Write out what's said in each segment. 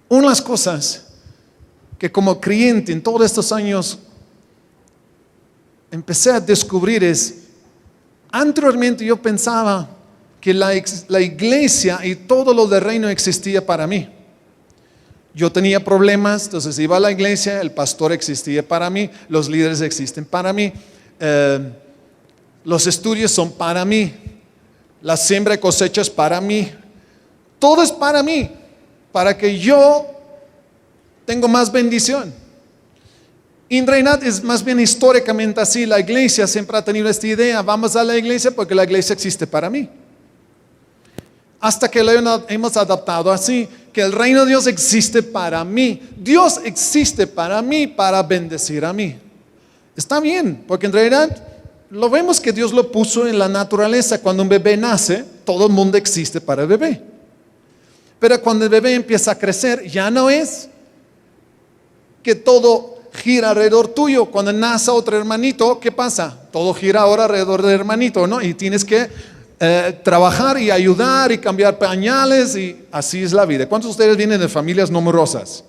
Una de las cosas que como creyente en todos estos años empecé a descubrir es, anteriormente yo pensaba que la iglesia y todo lo del reino existía para mí. Yo tenía problemas, entonces iba a la iglesia, el pastor existía para mí, los líderes existen para mí, los estudios son para mí, la siembra y cosecha es para mí, todo es para mí, para que yo tenga más bendición. Y en realidad es más bien históricamente así, la iglesia siempre ha tenido esta idea, vamos a la iglesia porque la iglesia existe para mí. Hasta que lo hemos adaptado así, que el reino de Dios existe para mí. Dios existe para mí, para bendecir a mí. Está bien, porque en realidad lo vemos que Dios lo puso en la naturaleza. Cuando un bebé nace, todo el mundo existe para el bebé. Pero cuando el bebé empieza a crecer, ya no es que todo gira alrededor tuyo. Cuando nace otro hermanito, ¿qué pasa? Todo gira ahora alrededor del hermanito, ¿no? Y tienes que trabajar y ayudar y cambiar pañales, y así es la vida. ¿Cuántos de ustedes vienen de familias numerosas?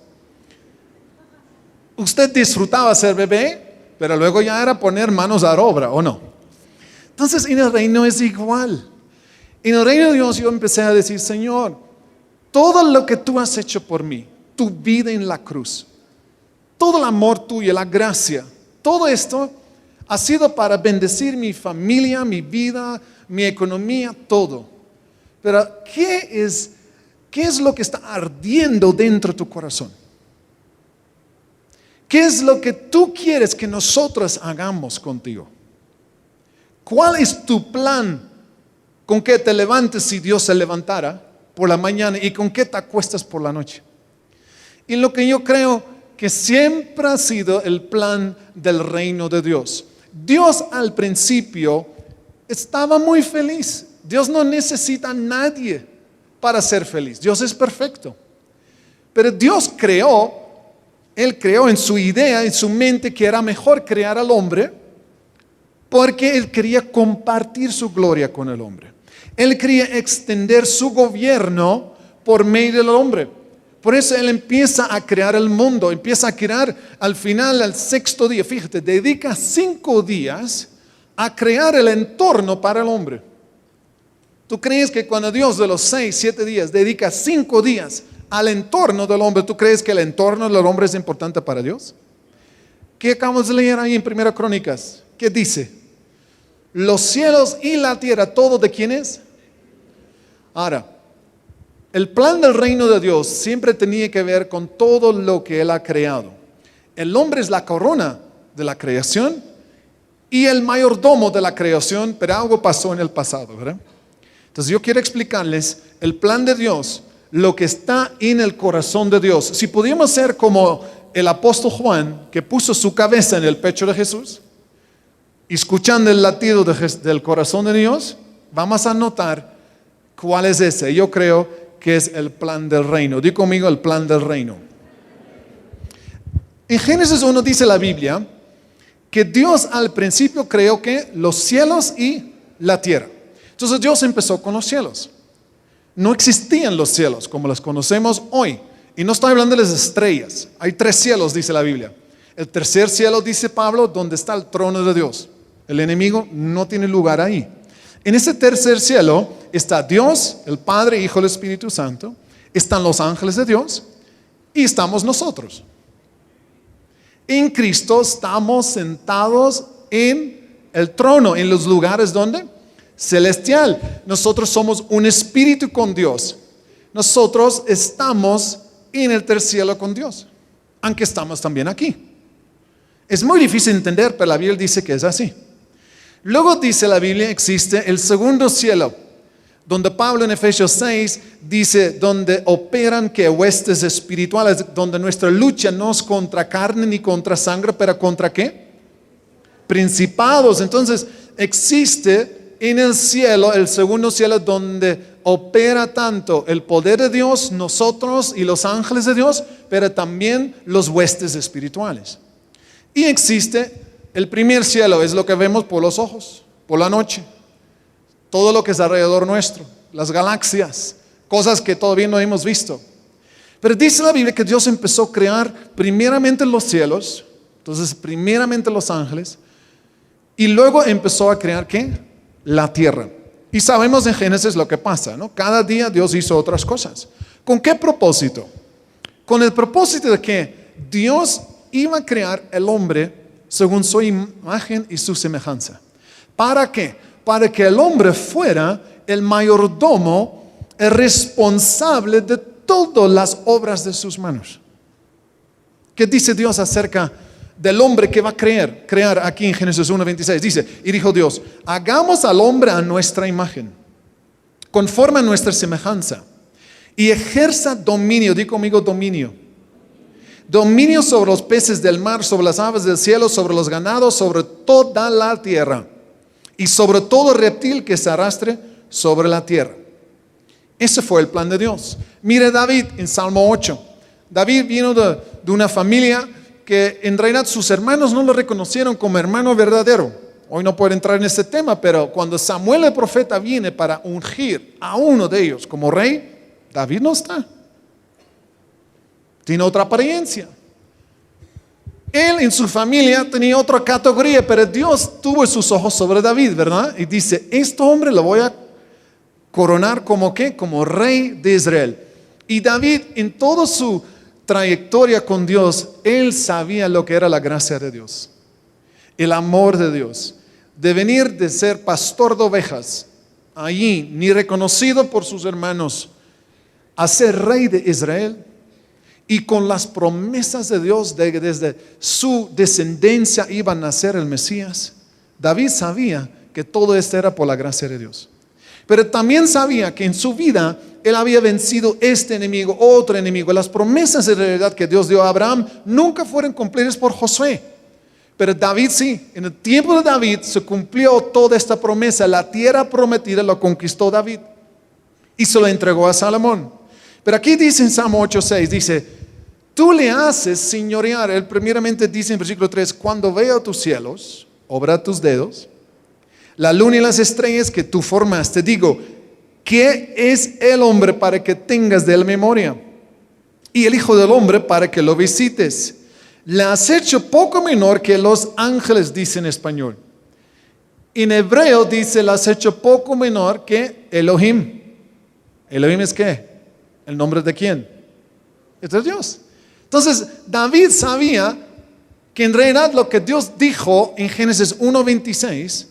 Usted disfrutaba ser bebé, pero luego ya era poner manos a la obra, ¿o no? Entonces en el reino es igual. En el reino de Dios yo empecé a decir, Señor, todo lo que tú has hecho por mí, tu vida en la cruz, todo el amor tuyo, la gracia, todo esto ha sido para bendecir mi familia, mi vida, mi economía, todo. Pero ¿qué es lo que está ardiendo dentro de tu corazón? ¿Qué es lo que tú quieres que nosotros hagamos contigo? ¿Cuál es tu plan con que te levantes si Dios se levantara por la mañana y con qué te acuestas por la noche? Y lo que yo creo que siempre ha sido el plan del reino de Dios. Dios al principio estaba muy feliz. Dios no necesita a nadie para ser feliz. Dios es perfecto. Pero Dios Él creó en su idea, en su mente, que era mejor crear al hombre, porque Él quería compartir su gloria con el hombre. Él quería extender su gobierno por medio del hombre. Por eso Él empieza a crear el mundo, empieza a crear al final, al sexto día. Fíjate, dedica 5 días a crear el entorno para el hombre. ¿Tú crees que cuando Dios de los 6, 7 días dedica 5 días al entorno del hombre, tú crees que el entorno del hombre es importante para Dios? ¿Qué acabamos de leer ahí en 1 Crónicas? ¿Qué dice? Los cielos y la tierra, ¿todo de quién es? Ahora, el plan del reino de Dios siempre tenía que ver con todo lo que Él ha creado. El hombre es la corona de la creación y el mayordomo de la creación, pero algo pasó en el pasado, ¿verdad? Entonces yo quiero explicarles el plan de Dios, lo que está en el corazón de Dios. Si pudiéramos ser como el apóstol Juan, que puso su cabeza en el pecho de Jesús, escuchando el latido del corazón de Dios, vamos a notar cuál es ese. Yo creo que es el plan del reino. Di conmigo el plan del reino. En Génesis 1 dice la Biblia que Dios al principio creó que los cielos y la tierra. Entonces Dios empezó con los cielos. No existían los cielos como los conocemos hoy. Y no estoy hablando de las estrellas. Hay 3 cielos, dice la Biblia. El tercer cielo, dice Pablo, donde está el trono de Dios. El enemigo no tiene lugar ahí. En ese tercer cielo está Dios, el Padre, Hijo y el Espíritu Santo. Están los ángeles de Dios y estamos nosotros. En Cristo estamos sentados en el trono, en los lugares donde celestial. Nosotros somos un espíritu con Dios. Nosotros estamos en el tercer cielo con Dios, aunque estamos también aquí. Es muy difícil entender, pero la Biblia dice que es así. Luego dice la Biblia, existe el segundo cielo, donde Pablo en Efesios 6 dice, donde operan que huestes espirituales, donde nuestra lucha no es contra carne ni contra sangre, pero contra ¿qué? Principados. Entonces existe en el cielo, el segundo cielo, donde opera tanto el poder de Dios, nosotros y los ángeles de Dios, pero también los huestes espirituales. Y existe el primer cielo, es lo que vemos por los ojos, por la noche. Todo lo que es alrededor nuestro, las galaxias, cosas que todavía no hemos visto. Pero dice la Biblia que Dios empezó a crear primeramente los cielos, entonces primeramente los ángeles, y luego empezó a crear ¿qué? La tierra. Y sabemos en Génesis lo que pasa, ¿no? Cada día Dios hizo otras cosas. ¿Con qué propósito? Con el propósito de que Dios iba a crear el hombre según su imagen y su semejanza. ¿Para qué? Para que el hombre fuera el mayordomo, el responsable de todas las obras de sus manos. ¿Qué dice Dios acerca del hombre que va a crear aquí en Génesis 1:26? Dice, y dijo Dios, hagamos al hombre a nuestra imagen, conforme a nuestra semejanza, y ejerza dominio, di conmigo dominio. Dominio sobre los peces del mar, sobre las aves del cielo, sobre los ganados, sobre toda la tierra, y sobre todo reptil que se arrastre sobre la tierra. Ese fue el plan de Dios. Mire David en Salmo 8. David vino de una familia que en realidad sus hermanos no lo reconocieron como hermano verdadero. Hoy no puedo entrar en este tema, pero cuando Samuel el profeta viene para ungir a uno de ellos como rey, David no está. Tiene otra apariencia. Él en su familia tenía otra categoría, pero Dios tuvo sus ojos sobre David, ¿verdad? Y dice, este hombre lo voy a coronar como ¿qué? Como rey de Israel. Y David en toda su trayectoria con Dios, él sabía lo que era la gracia de Dios, el amor de Dios, de venir de ser pastor de ovejas, allí ni reconocido por sus hermanos, a ser rey de Israel. Y con las promesas de Dios de que desde su descendencia iba a nacer el Mesías, David sabía que todo esto era por la gracia de Dios. Pero también sabía que en su vida él había vencido este enemigo, otro enemigo. Las promesas de realidad que Dios dio a Abraham nunca fueron cumplidas por Josué. Pero David sí, en el tiempo de David se cumplió toda esta promesa. La tierra prometida lo conquistó David y se lo entregó a Salomón. Pero aquí dice en Salmo 8:6, dice, tú le haces señorear. Él primeramente dice en versículo 3, cuando veo tus cielos, obra tus dedos, la luna y las estrellas que tú formaste, digo, ¿qué es el hombre para que tengas de él memoria? Y el hijo del hombre para que lo visites. Le has hecho poco menor que los ángeles, dice en español. En hebreo dice, le has hecho poco menor que Elohim. ¿Elohim es qué? ¿El nombre de quién? Este es Dios. Entonces, David sabía que en realidad lo que Dios dijo en Génesis 1:26,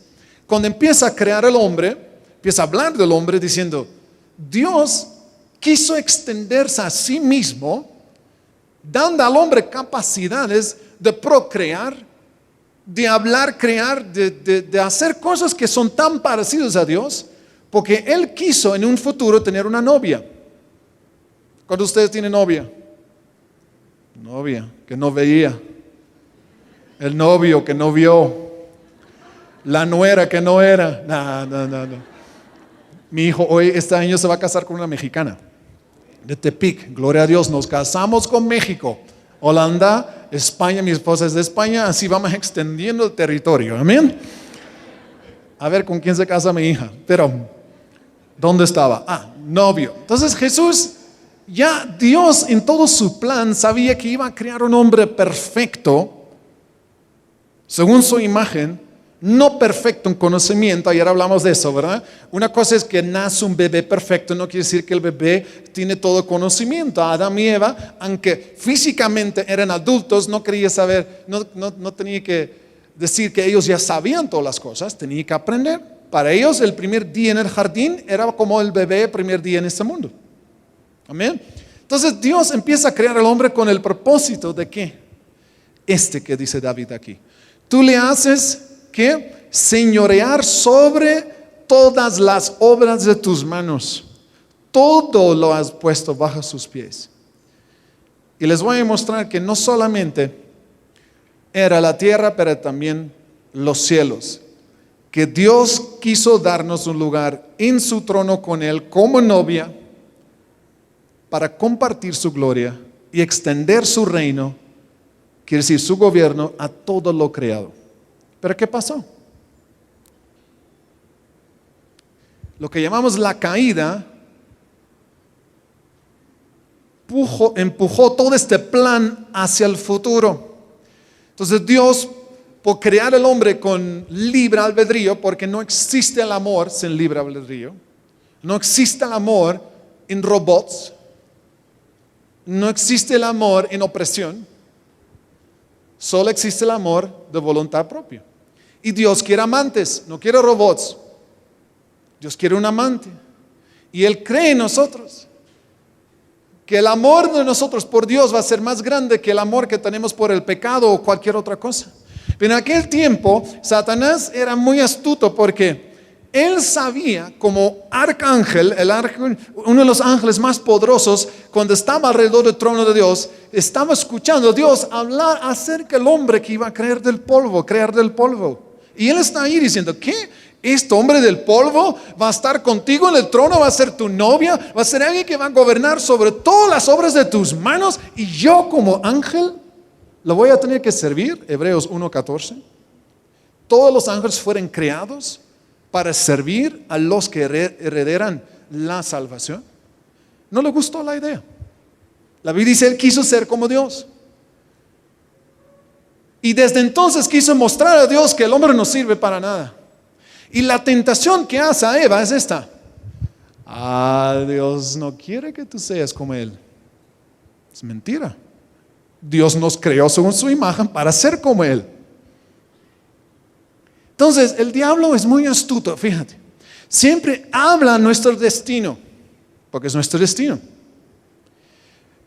cuando empieza a crear el hombre, empieza a hablar del hombre diciendo, Dios quiso extenderse a sí mismo, dando al hombre capacidades de procrear, de hablar, crear, de hacer cosas que son tan parecidas a Dios, porque Él quiso en un futuro tener una novia. ¿Cuántos de ustedes tienen novia? Novia que no veía, el novio que no vio, la nuera que no era. No. Mi hijo hoy, este año se va a casar con una mexicana de Tepic. Gloria a Dios, nos casamos con México, Holanda, España. Mi esposa es de España, así vamos extendiendo el territorio. Amén. A ver con quién se casa mi hija. Pero, ¿dónde estaba? Novio. Entonces Jesús, ya Dios en todo su plan sabía que iba a crear un hombre perfecto, según su imagen, no perfecto en conocimiento. Ayer hablamos de eso, ¿verdad? Una cosa es que nace un bebé perfecto, no quiere decir que el bebé tiene todo conocimiento. Adán y Eva, aunque físicamente eran adultos, no quería saber, no tenía que decir que ellos ya sabían todas las cosas, tenía que aprender. Para ellos el primer día en el jardín era como el bebé el primer día en este mundo. Amén. Entonces Dios empieza a crear al hombre con el propósito de ¿qué? Que dice David aquí. Tú le haces ¿qué? Señorear sobre todas las obras de tus manos. Todo lo has puesto bajo sus pies. Y les voy a mostrar que no solamente era la tierra, pero también los cielos. Que Dios quiso darnos un lugar en su trono con Él como novia, para compartir su gloria y extender su reino, quiere decir su gobierno, a todo lo creado. ¿Pero qué pasó? Lo que llamamos la caída empujó todo este plan hacia el futuro. Entonces Dios, por crear el hombre con libre albedrío, porque no existe el amor sin libre albedrío, no existe el amor en robots, no existe el amor en opresión, solo existe el amor de voluntad propia. Y Dios quiere amantes, no quiere robots. Dios quiere un amante. Y Él cree en nosotros que el amor de nosotros por Dios va a ser más grande que el amor que tenemos por el pecado o cualquier otra cosa. Pero en aquel tiempo, Satanás era muy astuto porque él sabía, como arcángel, uno de los ángeles más poderosos, cuando estaba alrededor del trono de Dios, estaba escuchando a Dios hablar acerca del hombre que iba a crear del polvo. Y él está ahí diciendo, ¿qué? Este hombre del polvo va a estar contigo en el trono, va a ser tu novia, va a ser alguien que va a gobernar sobre todas las obras de tus manos, y yo como ángel lo voy a tener que servir. Hebreos 1:14. Todos los ángeles fueron creados para servir a los que heredarán la salvación. No le gustó la idea. La Biblia dice, él quiso ser como Dios. Y desde entonces quiso mostrar a Dios que el hombre no sirve para nada. Y la tentación que hace a Eva es esta. Dios no quiere que tú seas como Él. Es mentira. Dios nos creó según su imagen para ser como Él. Entonces, el diablo es muy astuto, fíjate. Siempre habla nuestro destino, porque es nuestro destino.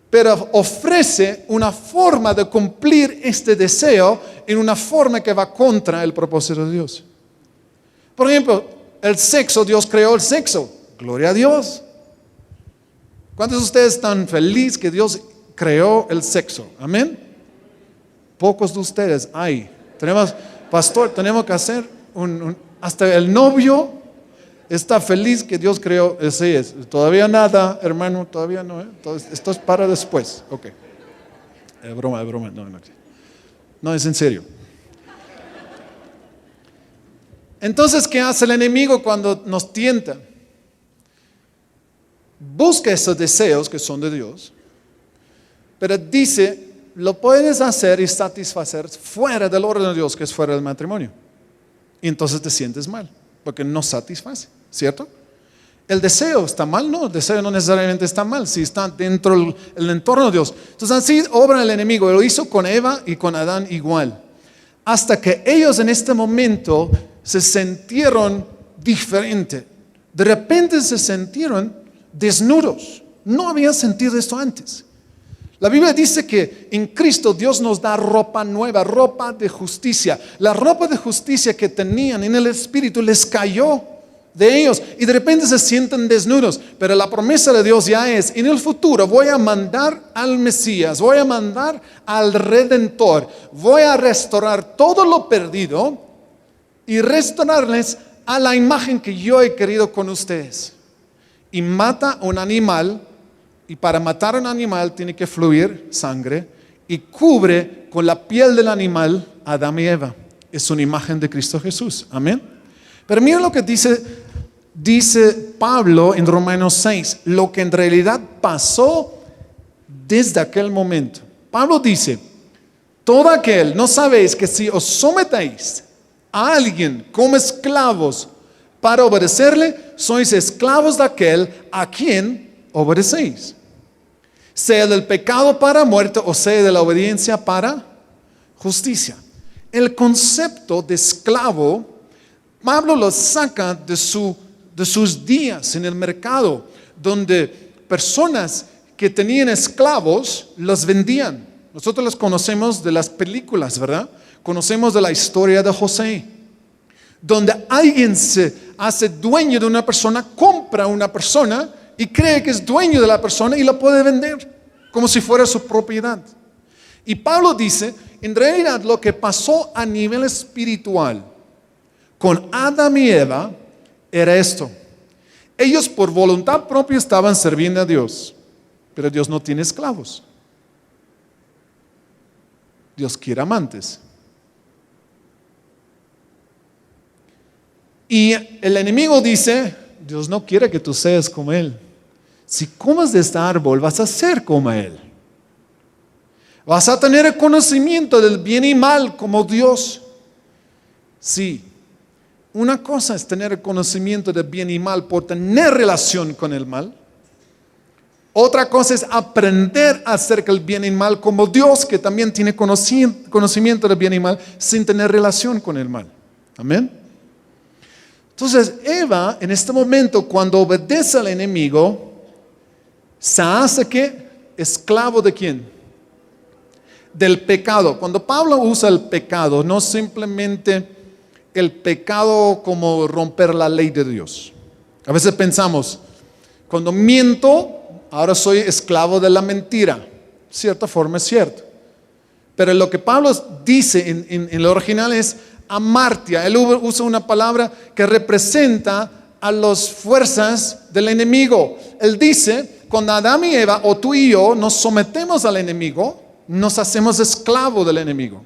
Pero ofrece una forma de cumplir este deseo en una forma que va contra el propósito de Dios. Por ejemplo, el sexo, Dios creó el sexo. Gloria a Dios. ¿Cuántos de ustedes están felices que Dios creó el sexo? Amén. Pocos de ustedes hay. Pastor, tenemos que hacer hasta el novio está feliz que Dios creó. Así es. Todavía nada, hermano, todavía no. Entonces, esto es para después. Ok. Es broma. No, es en serio. Entonces, ¿qué hace el enemigo cuando nos tienta? Busca esos deseos que son de Dios, pero dice, lo puedes hacer y satisfacer fuera del orden de Dios, que es fuera del matrimonio. Y entonces te sientes mal, porque no satisface, ¿cierto? El deseo está mal, no, el deseo no necesariamente está mal, si está dentro del entorno de Dios. Entonces así obra el enemigo, lo hizo con Eva y con Adán igual. Hasta que ellos en este momento se sintieron diferentes. De repente se sintieron desnudos. No habían sentido esto antes. La Biblia dice que en Cristo Dios nos da ropa nueva, ropa de justicia. La ropa de justicia que tenían en el Espíritu les cayó de ellos y de repente se sienten desnudos. Pero la promesa de Dios ya es, en el futuro voy a mandar al Mesías, voy a mandar al Redentor, voy a restaurar todo lo perdido y restaurarles a la imagen que yo he querido con ustedes. Y mata un animal, y para matar a un animal tiene que fluir sangre, y cubre con la piel del animal a Adán y Eva. Es una imagen de Cristo Jesús. Amén. Pero mira lo que dice Pablo en Romanos 6, lo que en realidad pasó desde aquel momento. Pablo dice, todo aquel, ¿no sabéis que si os sometéis a alguien como esclavos para obedecerle, sois esclavos de aquel a quien obedecéis? Sea del pecado para muerte o sea de la obediencia para justicia. El concepto de esclavo, Pablo lo saca de sus días en el mercado, donde personas que tenían esclavos los vendían. Nosotros los conocemos de las películas, ¿verdad? Conocemos de la historia de José, donde alguien se hace dueño de una persona, compra a una persona y cree que es dueño de la persona y la puede vender como si fuera su propiedad. Y Pablo dice, en realidad lo que pasó a nivel espiritual con Adán y Eva era esto. Ellos por voluntad propia estaban sirviendo a Dios, pero Dios no tiene esclavos. Dios quiere amantes. Y el enemigo dice, Dios no quiere que tú seas como Él. Si comes de este árbol, vas a ser como Él. Vas a tener el conocimiento del bien y mal como Dios. Sí, una cosa es tener el conocimiento del bien y mal por tener relación con el mal. Otra cosa es aprender acerca del bien y mal como Dios, que también tiene conocimiento del bien y mal sin tener relación con el mal. Amén. Entonces Eva, en este momento, cuando obedece al enemigo, se hace ¿qué? Esclavo de quién? Del pecado. Cuando Pablo usa el pecado, no simplemente el pecado como romper la ley de Dios. A veces pensamos, cuando miento, ahora soy esclavo de la mentira. De cierta forma es cierto. Pero lo que Pablo dice en el original es amartia. Él usa una palabra que representa a las fuerzas del enemigo. Él dice, cuando Adán y Eva, o tú y yo, nos sometemos al enemigo, nos hacemos esclavos del enemigo.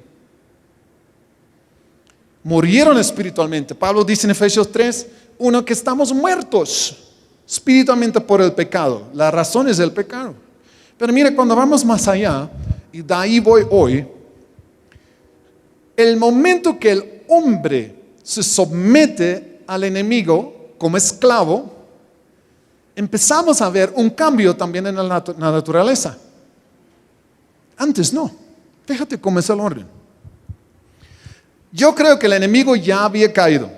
Murieron espiritualmente. Pablo dice en Efesios 3, que estamos muertos espiritualmente por el pecado. La razón es el pecado. Pero mire, cuando vamos más allá, y de ahí voy hoy, el momento que el hombre se somete al enemigo como esclavo, empezamos a ver un cambio también en la naturaleza. Antes no. Fíjate cómo es el orden. Yo creo que el enemigo ya había caído.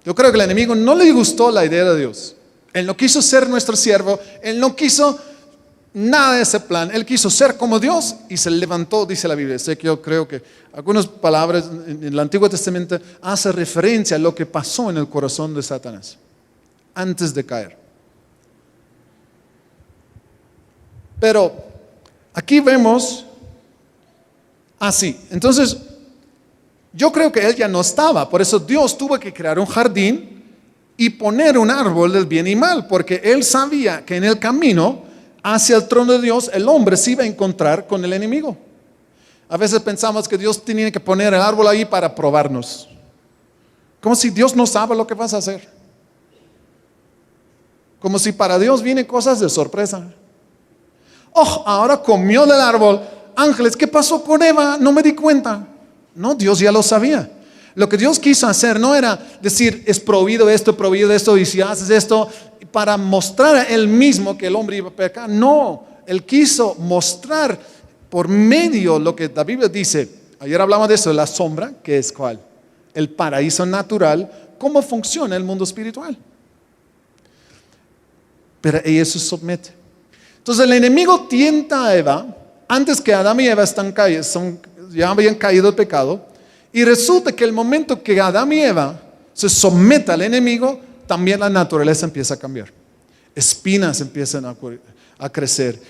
Yo creo que el enemigo no le gustó la idea de Dios. Él no quiso ser nuestro siervo. Él no quiso nada de ese plan. Él quiso ser como Dios y se levantó, dice la Biblia. Sé que yo creo que algunas palabras en el Antiguo Testamento hacen referencia a lo que pasó en el corazón de Satanás antes de caer. Pero aquí vemos así. Entonces, yo creo que él ya no estaba. Por eso Dios tuvo que crear un jardín y poner un árbol del bien y mal. Porque él sabía que en el camino hacia el trono de Dios, el hombre se iba a encontrar con el enemigo. A veces pensamos que Dios tenía que poner el árbol ahí para probarnos. Como si Dios no sabe lo que vas a hacer. Como si para Dios vienen cosas de sorpresa. Oh, ahora comió del árbol. Ángeles, ¿qué pasó con Eva? No me di cuenta. No, Dios ya lo sabía. Lo que Dios quiso hacer no era decir, es prohibido esto, y si haces esto, para mostrar a Él mismo que el hombre iba a pecar. No, Él quiso mostrar por medio lo que la Biblia dice. Ayer hablamos de eso, la sombra, que es ¿cuál? El paraíso natural, cómo funciona el mundo espiritual. Pero ella se somete. Entonces el enemigo tienta a Eva, antes que Adán y Eva ya habían caído el pecado, y resulta que el momento que Adán y Eva se someten al enemigo, también la naturaleza empieza a cambiar. Espinas empiezan a crecer.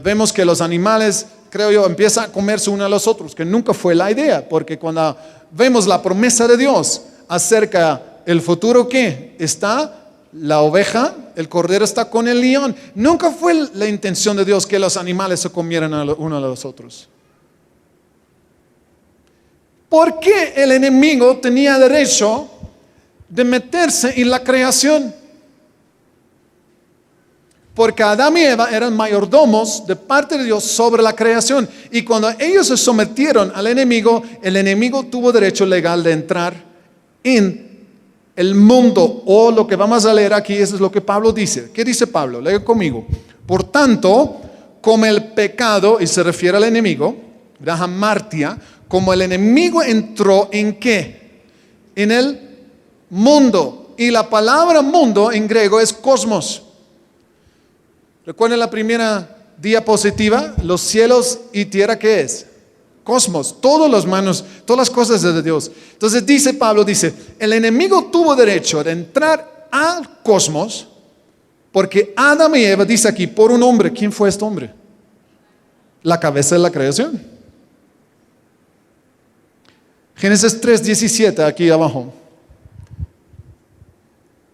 Vemos que los animales, creo yo, empiezan a comerse unos a los otros, que nunca fue la idea, porque cuando vemos la promesa de Dios acerca del futuro, ¿qué? Está la oveja, el cordero está con el león. Nunca fue la intención de Dios que los animales se comieran unos a los otros. ¿Por qué el enemigo tenía derecho de meterse en la creación? Porque Adán y Eva eran mayordomos de parte de Dios sobre la creación. Y cuando ellos se sometieron al enemigo, el enemigo tuvo derecho legal de entrar en el mundo. O lo que vamos a leer aquí, eso es lo que Pablo dice. ¿Qué dice Pablo? Lee conmigo. Por tanto, como el pecado, y se refiere al enemigo, Martia, como el enemigo entró en ¿qué? En el mundo. Y la palabra mundo en griego es cosmos. ¿Recuerden la primera diapositiva? Los cielos y tierra, ¿qué es? Cosmos, todas las cosas de Dios. Entonces dice Pablo, el enemigo tuvo derecho de entrar al cosmos porque Adán y Eva, dice aquí, por un hombre. ¿Quién fue este hombre? La cabeza de la creación. Génesis 3:17, aquí abajo.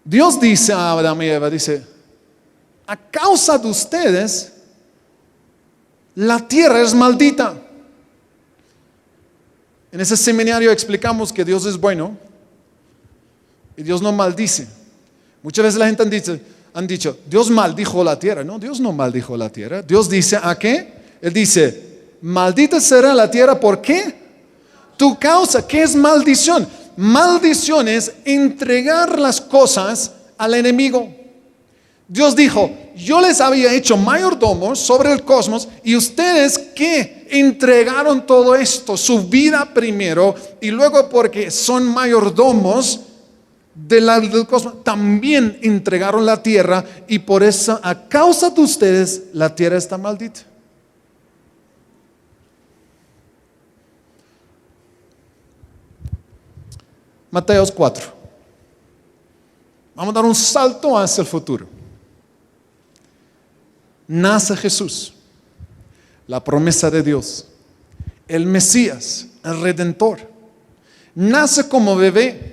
Dios dice a Adán y Eva, a causa de ustedes, la tierra es maldita. En ese seminario explicamos que Dios es bueno y Dios no maldice. Muchas veces la gente dice, han dicho, Dios maldijo la tierra. No, Dios no maldijo la tierra. Dios dice, ¿a qué? Él dice, maldita será la tierra, ¿por qué? Tu causa. ¿Qué es maldición? Maldición es entregar las cosas al enemigo. Dios dijo, yo les había hecho mayordomos sobre el cosmos y ustedes ¿qué? Entregaron todo esto, su vida primero, y luego porque son mayordomos del cosmos, también entregaron la tierra, y por eso a causa de ustedes la tierra está maldita. Mateo 4. Vamos a dar un salto hacia el futuro. Nace Jesús, la promesa de Dios, el Mesías, el Redentor. Nace como bebé.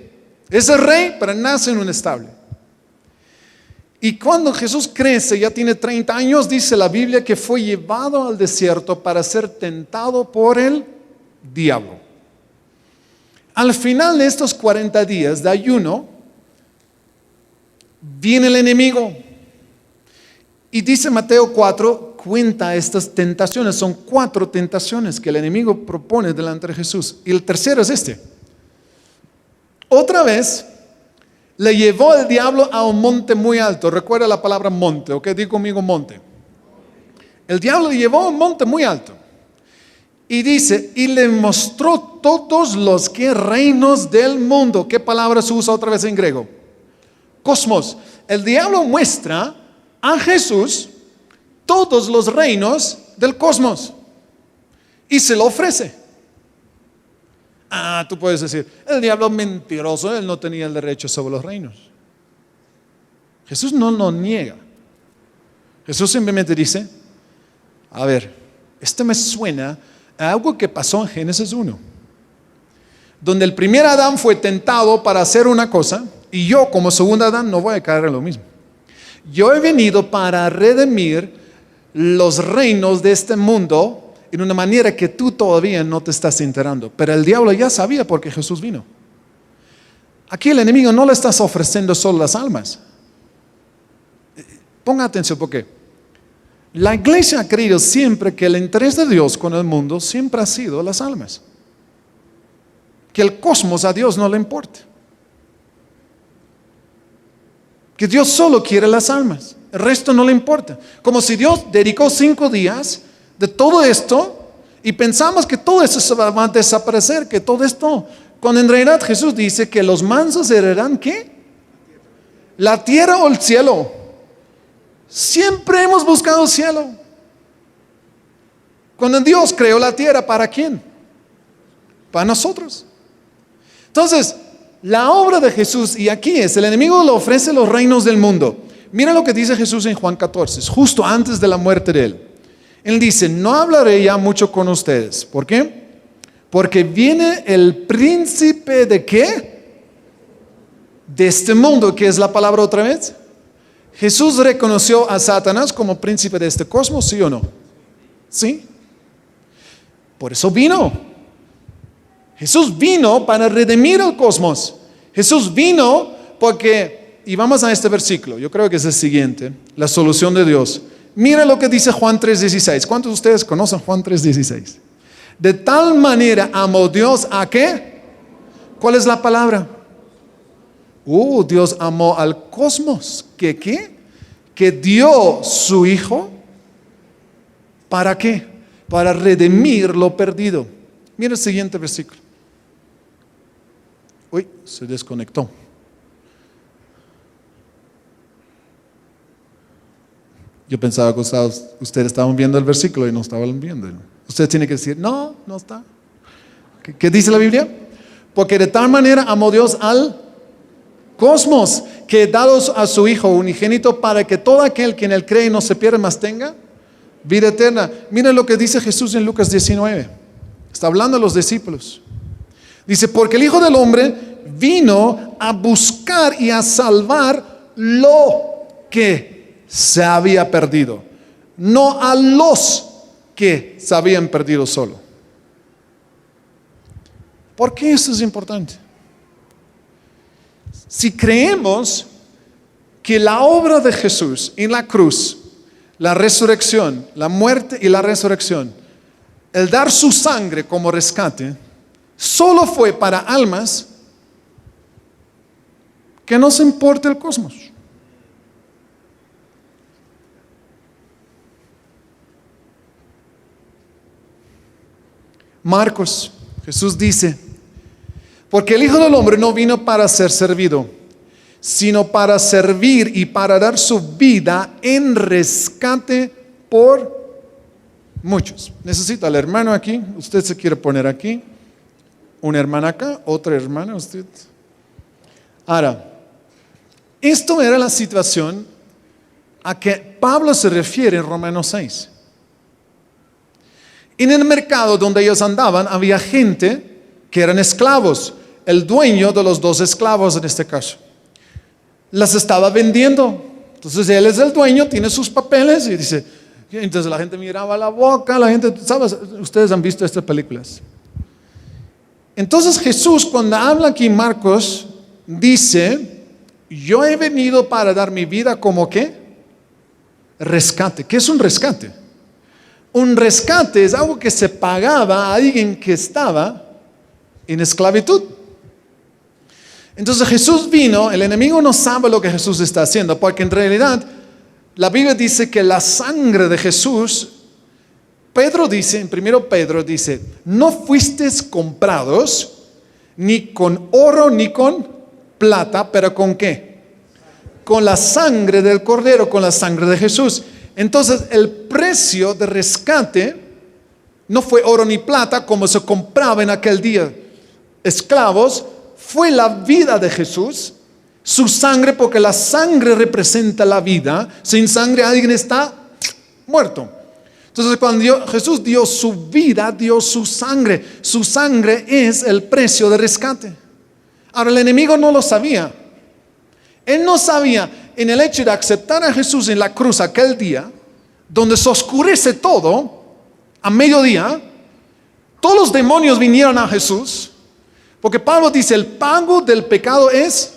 Es el rey, pero nace en un establo. Y cuando Jesús crece, ya tiene 30 años, dice la Biblia que fue llevado al desierto para ser tentado por el diablo. Al final de estos 40 días de ayuno, viene el enemigo. Y dice Mateo 4, cuenta estas tentaciones. Son 4 tentaciones que el enemigo propone delante de Jesús. Y el tercero es este. Otra vez, le llevó el diablo a un monte muy alto. Recuerda la palabra monte, ¿ok? Digo conmigo monte. El diablo le llevó a un monte muy alto. Y dice, y le mostró todos los que reinos del mundo. ¿Qué palabra se usa otra vez en griego? Cosmos. El diablo muestra a Jesús todos los reinos del cosmos y se lo ofrece. Tú puedes decir, el diablo mentiroso, él no tenía el derecho sobre los reinos. Jesús no lo niega. Jesús simplemente dice, a ver, esto me suena a algo que pasó en Génesis 1, donde el primer Adán fue tentado para hacer una cosa, y yo como segundo Adán no voy a caer en lo mismo. Yo he venido para redimir los reinos de este mundo en una manera que tú todavía no te estás enterando. Pero el diablo ya sabía porque Jesús vino. Aquí el enemigo no le estás ofreciendo solo las almas. Ponga atención porque la iglesia ha creído siempre que el interés de Dios con el mundo siempre ha sido las almas. Que el cosmos a Dios no le importa. Que Dios solo quiere las almas, el resto no le importa. Como si Dios dedicó 5 días de todo esto y pensamos que todo esto se va a desaparecer, que todo esto, cuando en realidad Jesús dice que los mansos heredarán ¿qué? La tierra o el cielo. Siempre hemos buscado el cielo. Cuando Dios creó la tierra, ¿para quién? Para nosotros. Entonces, la obra de Jesús, y aquí es, el enemigo le ofrece los reinos del mundo. Mira lo que dice Jesús en Juan 14, justo antes de la muerte de él. Él dice, no hablaré ya mucho con ustedes. ¿Por qué? Porque viene el príncipe de ¿qué? De este mundo, ¿qué es la palabra otra vez? Jesús reconoció a Satanás como príncipe de este cosmos, ¿sí o no? ¿Sí? Por eso vino. Jesús vino para redimir el cosmos. Jesús vino porque, y vamos a este versículo, yo creo que es el siguiente, la solución de Dios. Mira lo que dice Juan 3:16. ¿Cuántos de ustedes conocen Juan 3:16? De tal manera amó Dios a ¿qué? ¿Cuál es la palabra? Dios amó al cosmos. ¿Qué qué? Que dio su Hijo. ¿Para qué? Para redimir lo perdido. Mira el siguiente versículo. Se desconectó. Yo pensaba que ustedes estaban viendo el versículo y no estaban viendo. Usted tiene que decir, no está. ¿Qué dice la Biblia? Porque de tal manera amó Dios al cosmos, que dado a su Hijo unigénito para que todo aquel que en él cree no se pierda, mas tenga vida eterna. Miren lo que dice Jesús en Lucas 19. Está hablando a los discípulos. Dice, porque el Hijo del Hombre vino a buscar y a salvar lo que se había perdido, no a los que se habían perdido solo. ¿Por qué esto es importante? Si creemos que la obra de Jesús en la cruz, la resurrección, la muerte y la resurrección, el dar su sangre como rescate, solo fue para almas que no se importa el cosmos. Marcos, Jesús dice, porque el Hijo del Hombre no vino para ser servido, sino para servir y para dar su vida en rescate por muchos. Necesito al hermano aquí, usted se quiere poner aquí, una hermana acá, otra hermana, usted. Ahora, esto era la situación a que Pablo se refiere en Romanos 6. En el mercado donde ellos andaban había gente que eran esclavos, el dueño de los 2 esclavos en este caso. Las estaba vendiendo. Entonces él es el dueño, tiene sus papeles y dice, entonces la gente miraba la boca, la gente, ¿sabes? Ustedes han visto estas películas. Entonces Jesús, cuando habla aquí en Marcos, dice, yo he venido para dar mi vida como ¿qué? Rescate. ¿Qué es un rescate? Un rescate es algo que se pagaba a alguien que estaba en esclavitud. Entonces Jesús vino, el enemigo no sabe lo que Jesús está haciendo, porque en realidad la Biblia dice que la sangre de Jesús, Pedro dice, en 1 Pedro dice, no fuisteis comprados ni con oro ni con plata, pero ¿con qué? Con la sangre del Cordero, con la sangre de Jesús. Entonces el precio de rescate no fue oro ni plata como se compraba en aquel día esclavos, fue la vida de Jesús, su sangre, porque la sangre representa la vida. Sin sangre alguien está muerto. Entonces cuando Jesús dio su vida, dio su sangre es el precio de rescate. Ahora el enemigo no lo sabía. Él no sabía, en el hecho de aceptar a Jesús en la cruz aquel día, donde se oscurece todo, a mediodía, todos los demonios vinieron a Jesús, porque Pablo dice, el pago del pecado es.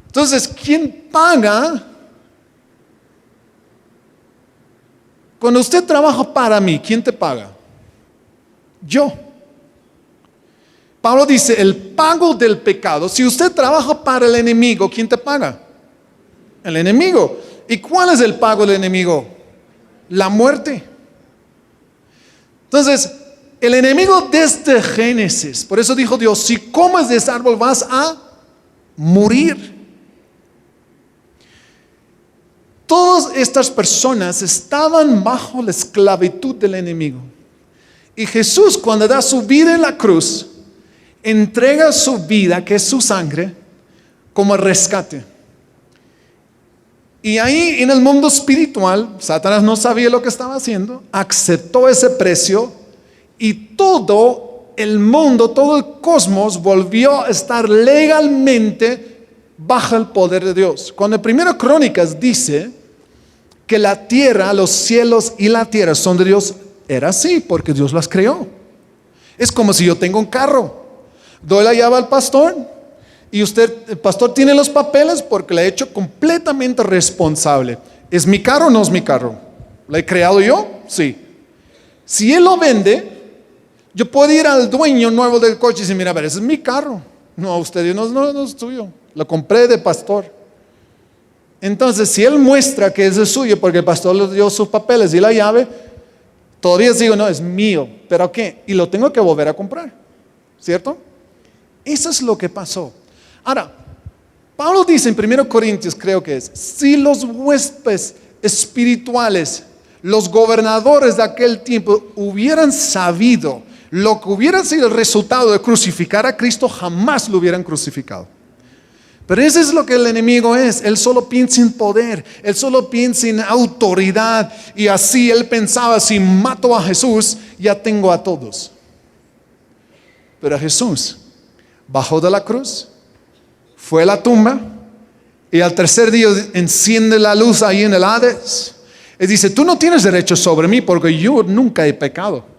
Entonces, ¿quién paga? Cuando usted trabaja para mí, ¿quién te paga? Yo. Pablo dice, el pago del pecado. Si usted trabaja para el enemigo, ¿quién te paga? El enemigo. ¿Y cuál es el pago del enemigo? La muerte. Entonces, el enemigo desde Génesis, por eso dijo Dios, si comes de ese árbol vas a morir. Todas estas personas estaban bajo la esclavitud del enemigo. Y Jesús, cuando da su vida en la cruz, entrega su vida, que es su sangre, como rescate. Y ahí en el mundo espiritual, Satanás no sabía lo que estaba haciendo, aceptó ese precio y todo el mundo, todo el cosmos volvió a estar legalmente bajo el poder de Dios. Cuando en 1 Crónicas dice que la tierra, los cielos y la tierra son de Dios, era así porque Dios las creó. Es como si yo tengo un carro, doy la llave al pastor y el pastor tiene los papeles porque le he hecho completamente responsable. ¿Es mi carro o no es mi carro? ¿Lo he creado yo? Sí. Si él lo vende, yo puedo ir al dueño nuevo del coche y decir, mira, a ver, ese es mi carro. No, usted no es tuyo. Lo compré de pastor. Entonces, si él muestra que es suyo porque el pastor le dio sus papeles y la llave, todavía digo, no, es mío. ¿Pero qué? Y lo tengo que volver a comprar. ¿Cierto? Eso es lo que pasó. Ahora, Pablo dice en 1 Corintios, creo que es, si los huéspedes espirituales, los gobernadores de aquel tiempo hubieran sabido lo que hubiera sido el resultado de crucificar a Cristo, jamás lo hubieran crucificado. Pero eso es lo que el enemigo es. Él solo piensa en poder, él solo piensa en autoridad, y así él pensaba, si mato a Jesús, ya tengo a todos. Pero Jesús bajó de la cruz, fue a la tumba, y al tercer día enciende la luz ahí en el Hades, y dice, tú no tienes derecho sobre mí porque yo nunca he pecado.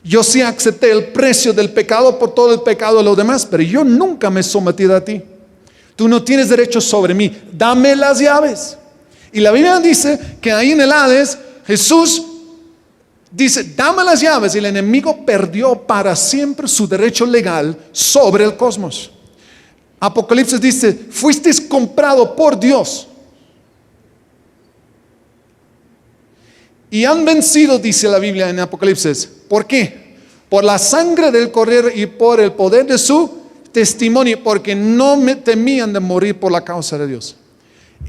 Yo sí acepté el precio del pecado por todo el pecado de los demás, pero yo nunca me he sometido a ti. Tú no tienes derecho sobre mí. Dame las llaves. Y la Biblia dice que ahí en el Hades, Jesús dice, dame las llaves. Y el enemigo perdió para siempre su derecho legal sobre el cosmos. Apocalipsis dice, fuisteis comprado por Dios. Y han vencido, dice la Biblia en Apocalipsis. ¿Por qué? Por la sangre del Cordero y por el poder de su testimonio, porque no me temían de morir por la causa de Dios.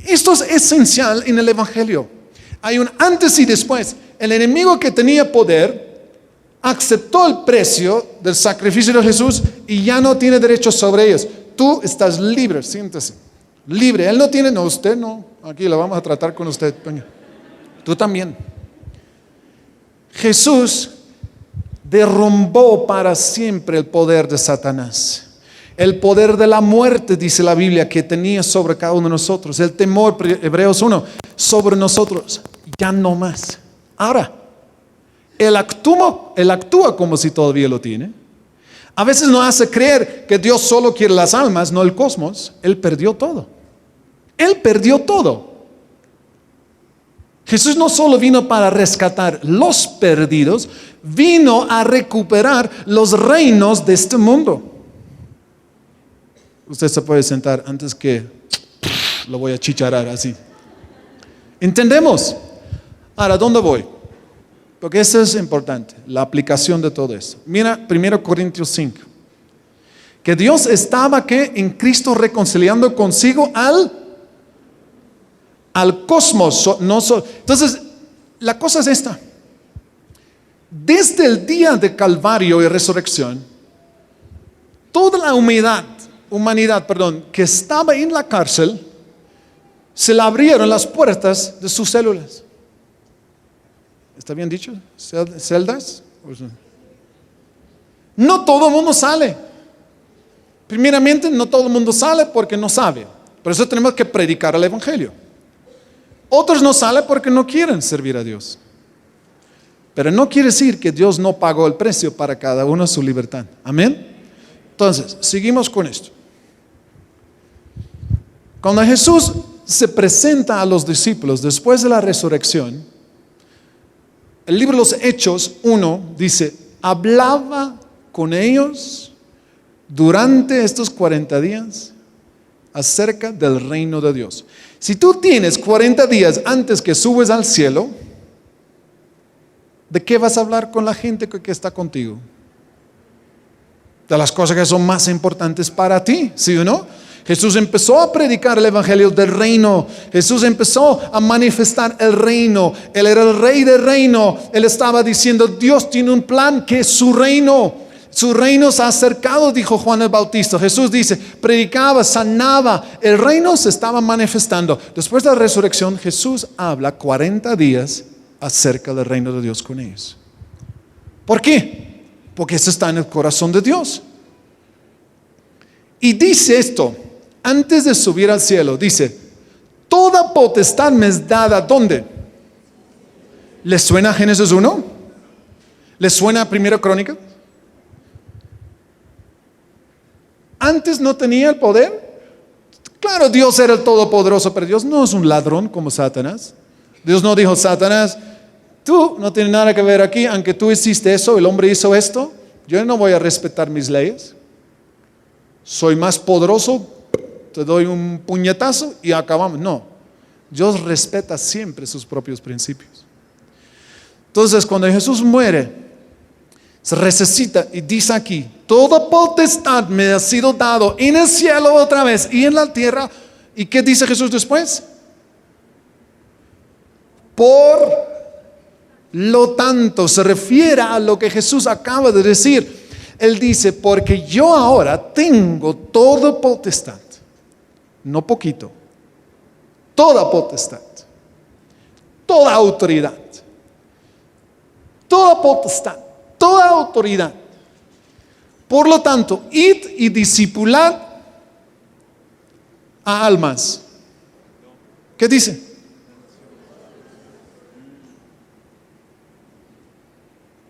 Esto es esencial en el Evangelio. Hay un antes y después. El enemigo que tenía poder aceptó el precio del sacrificio de Jesús y ya no tiene derecho sobre ellos. Tú estás libre, siéntese. Libre. Él no tiene, no, usted no. Aquí lo vamos a tratar con usted. Venga. Tú también. Jesús derrumbó para siempre el poder de Satanás. El poder de la muerte, dice la Biblia, que tenía sobre cada uno de nosotros. El temor, Hebreos 1, sobre nosotros. Ya no más. Ahora, Él actúa como si todavía lo tiene. A veces nos hace creer que Dios solo quiere las almas, no el cosmos. Él perdió todo. Él perdió todo. Jesús no solo vino para rescatar los perdidos, vino a recuperar los reinos de este mundo. Usted se puede sentar antes que lo voy a chicharar así. ¿Entendemos? Ahora, ¿dónde voy? Porque eso es importante, la aplicación de todo eso. Mira 1 Corintios 5. Que Dios estaba ¿qué? En Cristo reconciliando consigo al cosmos. Entonces, la cosa es esta. Desde el día de Calvario y resurrección, toda la humanidad, que estaba en la cárcel, se le abrieron las puertas de sus células. ¿Está bien dicho? ¿Celdas? No todo el mundo sale. Primeramente, no todo el mundo sale porque no sabe. Por eso tenemos que predicar el Evangelio. Otros no salen porque no quieren servir a Dios. Pero no quiere decir que Dios no pagó el precio para cada uno su libertad. Amén. Entonces, seguimos con esto. Cuando Jesús se presenta a los discípulos después de la resurrección, el libro de los Hechos 1 dice, hablaba con ellos durante estos 40 días acerca del reino de Dios. Si tú tienes 40 días antes que subes al cielo, ¿de qué vas a hablar con la gente que está contigo? De las cosas que son más importantes para ti, ¿sí o no? Jesús empezó a predicar el evangelio del reino. Jesús empezó a manifestar el reino. Él era el rey del reino. Él estaba diciendo, Dios tiene un plan que es su reino. Su reino se ha acercado, dijo Juan el Bautista. Jesús dice, predicaba, sanaba. El reino se estaba manifestando. Después de la resurrección, Jesús habla 40 días acerca del reino de Dios con ellos. ¿Por qué? Porque eso está en el corazón de Dios. Y dice esto, antes de subir al cielo, dice, toda potestad me es dada, ¿dónde? ¿Les suena a Génesis 1? ¿Les suena a 1 Crónicas? Antes no tenía el poder. Claro, Dios era el todopoderoso, pero Dios no es un ladrón como Satanás. Dios no dijo, Satanás, tú no tienes nada que ver aquí, aunque tú hiciste eso, el hombre hizo esto, yo no voy a respetar mis leyes. Soy más poderoso, te doy un puñetazo y acabamos. No, Dios respeta siempre sus propios principios. Entonces, cuando Jesús muere, se resucita y dice aquí, toda potestad me ha sido dado en el cielo otra vez y en la tierra. ¿Y qué dice Jesús después? Por lo tanto, se refiere a lo que Jesús acaba de decir. Él dice, porque yo ahora tengo toda potestad, no poquito, toda potestad, toda autoridad, toda potestad, toda autoridad. Por lo tanto, id y discipulad a almas. ¿Qué dice?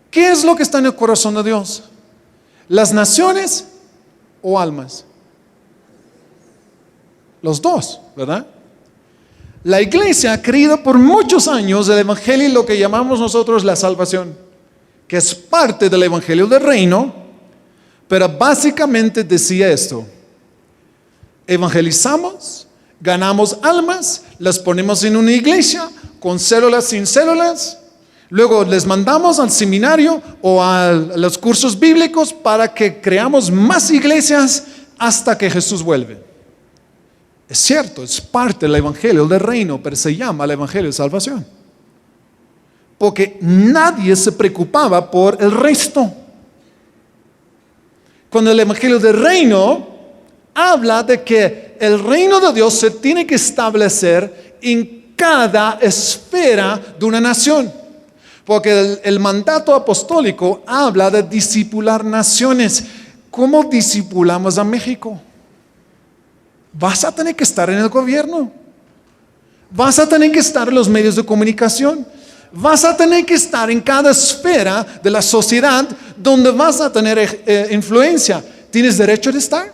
¿Qué es lo que está en el corazón de Dios? ¿Las naciones o almas? Los dos, ¿verdad? La iglesia ha creído por muchos años el evangelio, lo que llamamos nosotros la salvación, que es parte del evangelio del reino, pero básicamente decía esto: evangelizamos, ganamos almas, las ponemos en una iglesia, con células, sin células, luego les mandamos al seminario o a los cursos bíblicos para que creamos más iglesias hasta que Jesús vuelve. Es cierto, es parte del evangelio del reino, pero se llama el evangelio de salvación. Porque nadie se preocupaba por el resto. Cuando el evangelio del reino habla de que el reino de Dios se tiene que establecer en cada esfera de una nación. Porque el mandato apostólico habla de discipular naciones. ¿Cómo discipulamos a México? Vas a tener que estar en el gobierno. Vas a tener que estar en los medios de comunicación. Vas a tener que estar en cada esfera de la sociedad donde vas a tener influencia. ¿Tienes derecho de estar?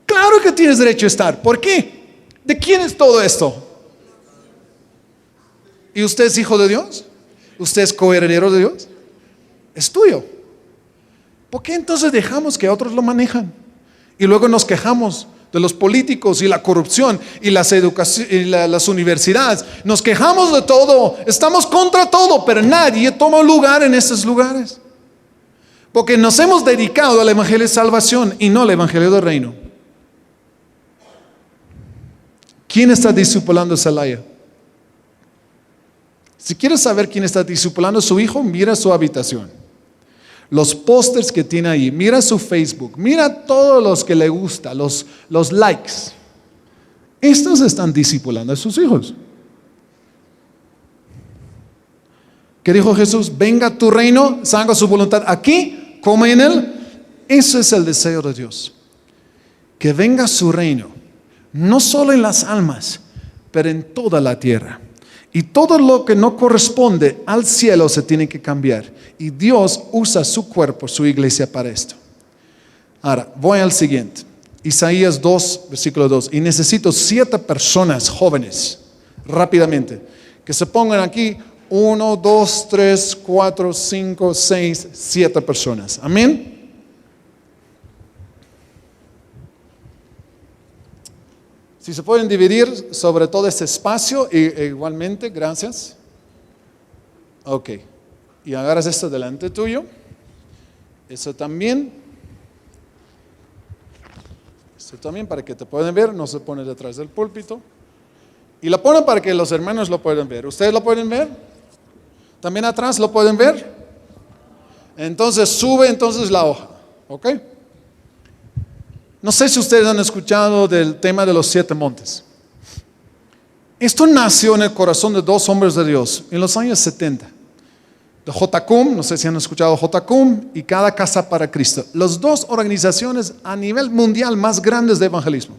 Claro que tienes derecho de estar. ¿Por qué? ¿De quién es todo esto? ¿Y usted es hijo de Dios? ¿Usted es coheredero de Dios? Es tuyo. ¿Por qué entonces dejamos que otros lo manejan? Y luego nos quejamos de los políticos y la corrupción y las universidades. Nos quejamos de todo, estamos contra todo, pero nadie toma lugar en esos lugares. Porque nos hemos dedicado al evangelio de salvación y no al evangelio del reino. ¿Quién está discipulando a Celaya? Si quieres saber quién está discipulando a su hijo, mira su habitación. Los pósters que tiene ahí, mira su Facebook, mira todos los que le gusta, los likes. Estos están discipulando a sus hijos. ¿Qué dijo Jesús? Venga tu reino, se haga su voluntad aquí como en él. Eso es el deseo de Dios. Que venga su reino, no solo en las almas, pero en toda la tierra. Y todo lo que no corresponde al cielo se tiene que cambiar. Y Dios usa su cuerpo, su iglesia, para esto. Ahora, voy al siguiente. Isaías 2, versículo 2. Y necesito 7 personas jóvenes, rápidamente, que se pongan aquí. 1, 2, 3, 4, 5, 6, 7 personas. Amén. Si se pueden dividir sobre todo este espacio, igualmente, gracias. Ok. Y agarras esto delante tuyo. Eso también. Esto también para que te puedan ver, no se pone detrás del púlpito. Y lo ponen para que los hermanos lo puedan ver. ¿Ustedes lo pueden ver? ¿También atrás lo pueden ver? Entonces sube entonces la hoja. ¿Ok? No sé si ustedes han escuchado del tema de los 7 montes. Esto nació en el corazón de 2 hombres de Dios en los años 70. De JCUM, no sé si han escuchado JCUM, y Cada Casa para Cristo. Las 2 organizaciones a nivel mundial más grandes de evangelismo.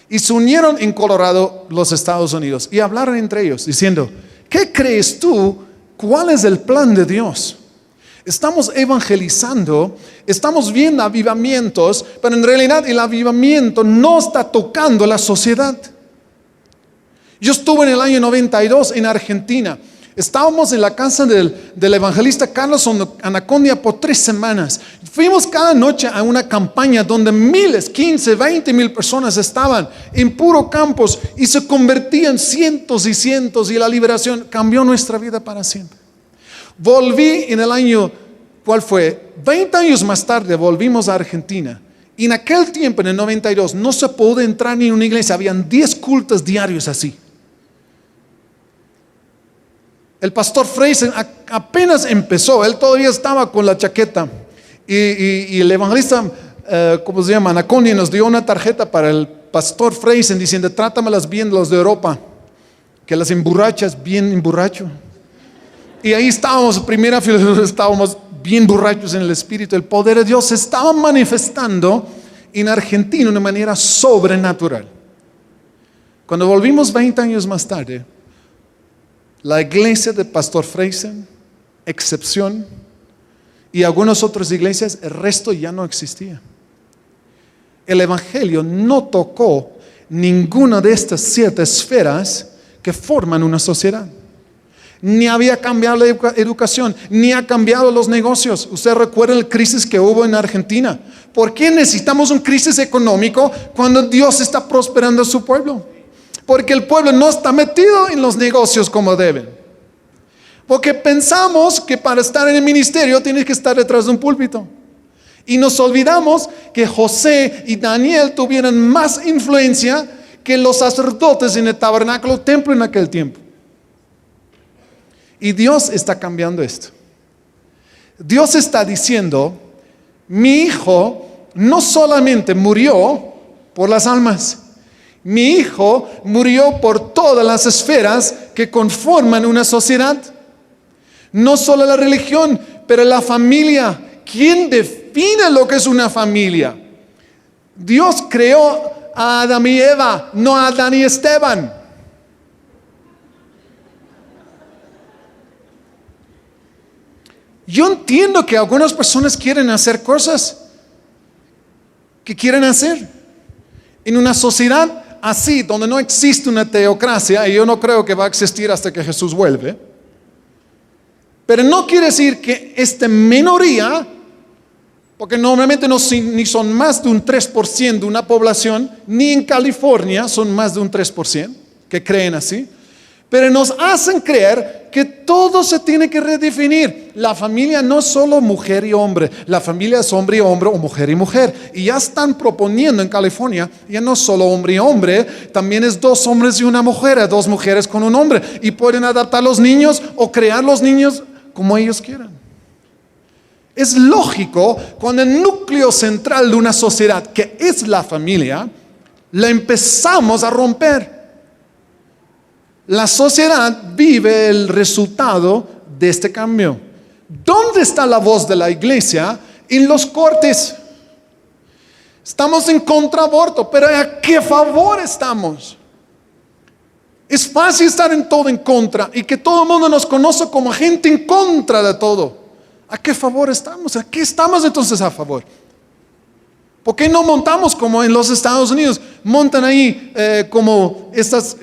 Y se unieron en Colorado, los Estados Unidos, y hablaron entre ellos diciendo: ¿qué crees tú? ¿Cuál es el plan de Dios? Estamos evangelizando, estamos viendo avivamientos, pero en realidad el avivamiento no está tocando la sociedad. Yo estuve en el año 92 en Argentina. Estábamos en la casa del evangelista Carlos Anacondia por 3 semanas. Fuimos cada noche a una campaña donde miles, 15, 20 mil personas estaban en puro campos y se convertían cientos y cientos, y la liberación cambió nuestra vida para siempre. Volví en el año, ¿cuál fue? 20 años más tarde volvimos a Argentina. Y en aquel tiempo, en el 92, no se podía entrar ni en una iglesia. Habían 10 cultos diarios así. El pastor Freisen apenas empezó, él todavía estaba con la chaqueta. Y el evangelista, ¿cómo se llama? Anacondia nos dio una tarjeta para el pastor Freisen diciendo: trátamelas bien los de Europa, que las emborrachas bien emborracho. Y ahí estábamos, primera fila, estábamos bien borrachos en el Espíritu. El poder de Dios se estaba manifestando en Argentina de una manera sobrenatural. Cuando volvimos 20 años más tarde, la iglesia de Pastor Freisen, Excepción, y algunas otras iglesias, el resto ya no existía. El evangelio no tocó ninguna de estas 7 esferas que forman una sociedad. Ni había cambiado la educación, ni ha cambiado los negocios. Usted recuerda la crisis que hubo en Argentina. ¿Por qué necesitamos una crisis económica cuando Dios está prosperando a su pueblo? Porque el pueblo no está metido en los negocios como deben. Porque pensamos que para estar en el ministerio tienes que estar detrás de un púlpito. Y nos olvidamos que José y Daniel tuvieron más influencia que los sacerdotes en el tabernáculo templo en aquel tiempo. Y Dios está cambiando esto. Dios está diciendo, mi hijo no solamente murió por las almas, mi hijo murió por todas las esferas que conforman una sociedad. No solo la religión, pero la familia. ¿Quién define lo que es una familia? Dios creó a Adán y Eva, no a Adán y Esteban. Yo entiendo que algunas personas quieren hacer cosas que quieren hacer en una sociedad así, donde no existe una teocracia, y yo no creo que va a existir hasta que Jesús vuelve. Pero no quiere decir que esta minoría, porque normalmente ni son más de un 3% de una población, ni en California son más de un 3% que creen así, pero nos hacen creer que todo se tiene que redefinir. La familia no es solo mujer y hombre, la familia es hombre y hombre o mujer y mujer. Y ya están proponiendo en California, ya no es solo hombre y hombre, también es 2 hombres y una mujer, 2 mujeres con un hombre. Y pueden adaptar los niños o crear los niños como ellos quieran. Es lógico cuando el núcleo central de una sociedad, que es la familia, la empezamos a romper. La sociedad vive el resultado de este cambio. ¿Dónde está la voz de la iglesia? En los cortes. Estamos en contra de aborto, pero ¿a qué favor estamos? Es fácil estar en todo en contra y que todo el mundo nos conoce como gente en contra de todo. ¿A qué favor estamos? ¿A qué estamos entonces a favor? ¿Por qué no montamos como en los Estados Unidos? Montan ahí como estas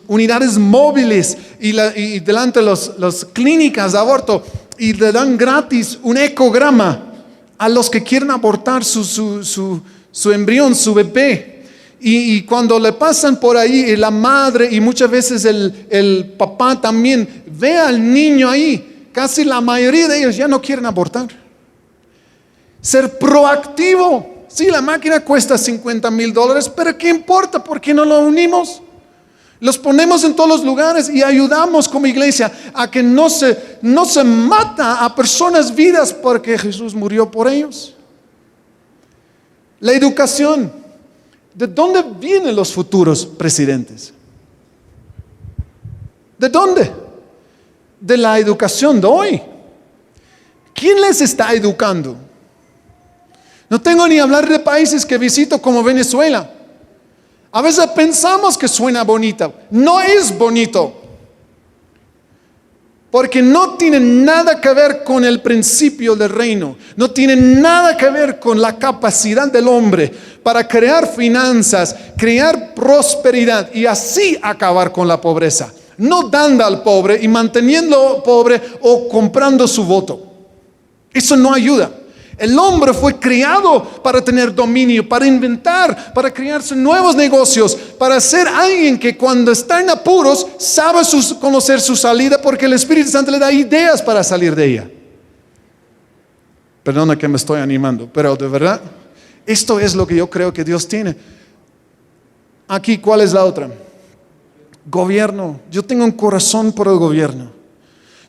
unidades móviles y delante de las clínicas de aborto y le dan gratis un ecograma a los que quieren abortar su embrión, su bebé. Y cuando le pasan por ahí la madre y muchas veces el papá también ve al niño ahí, casi la mayoría de ellos ya no quieren abortar. Ser proactivo. Sí, la máquina cuesta $50,000, pero ¿qué importa? ¿Por qué no lo unimos? Los ponemos en todos los lugares y ayudamos como iglesia a que no se mata a personas vidas porque Jesús murió por ellos. La educación. ¿De dónde vienen los futuros presidentes? ¿De dónde? De la educación de hoy. ¿Quién les está educando? No tengo ni hablar de países que visito como Venezuela. A veces pensamos que suena bonito. No es bonito. Porque no tiene nada que ver con el principio del reino. No tiene nada que ver con la capacidad del hombre para crear finanzas, crear prosperidad y así acabar con la pobreza. No dando al pobre y manteniendo pobre o comprando su voto. Eso no ayuda. El hombre fue creado para tener dominio, para inventar, para crearse nuevos negocios, para ser alguien que cuando está en apuros sabe conocer su salida porque el Espíritu Santo le da ideas para salir de ella. Perdona que me estoy animando, pero de verdad, esto es lo que yo creo que Dios tiene. Aquí, ¿cuál es la otra? Gobierno. Yo tengo un corazón por el gobierno.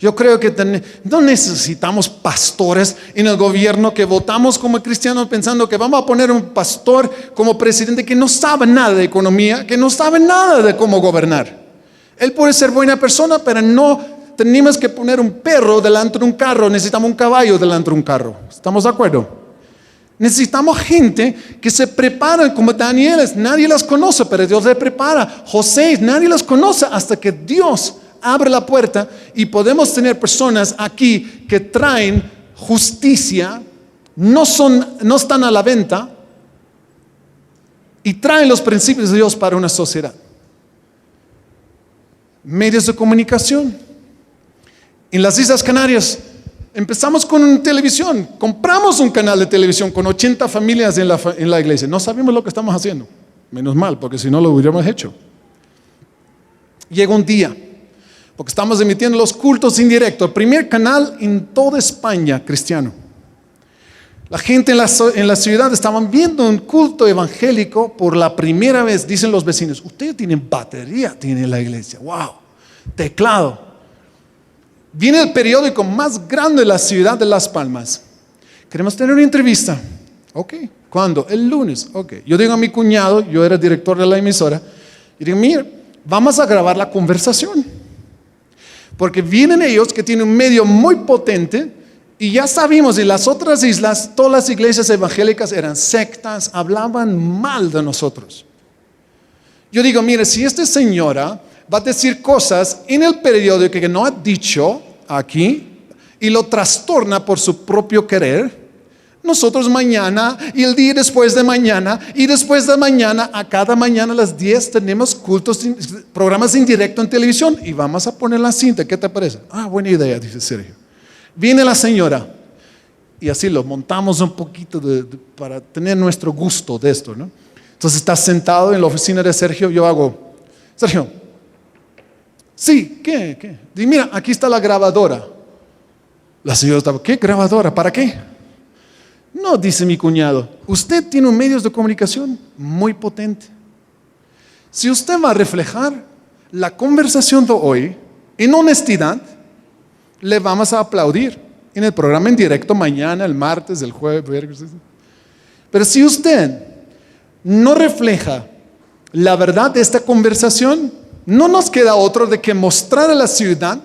Yo creo que no necesitamos pastores en el gobierno que votamos como cristianos pensando que vamos a poner un pastor como presidente que no sabe nada de economía, que no sabe nada de cómo gobernar. Él puede ser buena persona, pero no tenemos que poner un perro delante de un carro, necesitamos un caballo delante de un carro. ¿Estamos de acuerdo? Necesitamos gente que se prepara como Daniel, nadie las conoce, pero Dios les prepara. José, nadie las conoce hasta que Dios abre la puerta y podemos tener personas aquí que traen justicia, no están a la venta, y traen los principios de Dios para una sociedad. Medios de comunicación. En las Islas Canarias empezamos con televisión. Compramos un canal de televisión con 80 familias en la iglesia. No sabíamos lo que estamos haciendo. Menos mal, porque si no lo hubiéramos hecho. Llega un día, porque estamos emitiendo los cultos en directo. El primer canal en toda España cristiano. La gente en la ciudad estaban viendo un culto evangélico por la primera vez. Dicen los vecinos, ustedes tienen batería, tiene la iglesia. ¡Wow! Teclado. Viene el periódico más grande de la ciudad de Las Palmas. Queremos tener una entrevista. Ok. ¿Cuándo? El lunes. Ok. Yo digo a mi cuñado, yo era director de la emisora, y digo, mira, vamos a grabar la conversación. Porque vienen ellos que tienen un medio muy potente. Y ya sabemos, en las otras islas, todas las iglesias evangélicas eran sectas, hablaban mal de nosotros. Yo digo, mire, si esta señora va a decir cosas en el periódico que no ha dicho aquí y lo trastorna por su propio querer, nosotros mañana y el día después de mañana y después de mañana, a cada mañana a las 10 tenemos cultos, programas en directo en televisión y vamos a poner la cinta. ¿Qué te parece? Buena idea, dice Sergio. Viene la señora y así lo montamos un poquito para tener nuestro gusto de esto, ¿no? Entonces está sentado en la oficina de Sergio, yo hago, Sergio, sí, ¿qué? Y mira, aquí está la grabadora. La señora estaba, ¿qué grabadora? ¿Para qué? No, dice mi cuñado, usted tiene un medio de comunicación muy potente. Si usted va a reflejar la conversación de hoy en honestidad, le vamos a aplaudir en el programa en directo mañana, el martes, el jueves. Pero si usted no refleja la verdad de esta conversación, no nos queda otro de que mostrar a la ciudad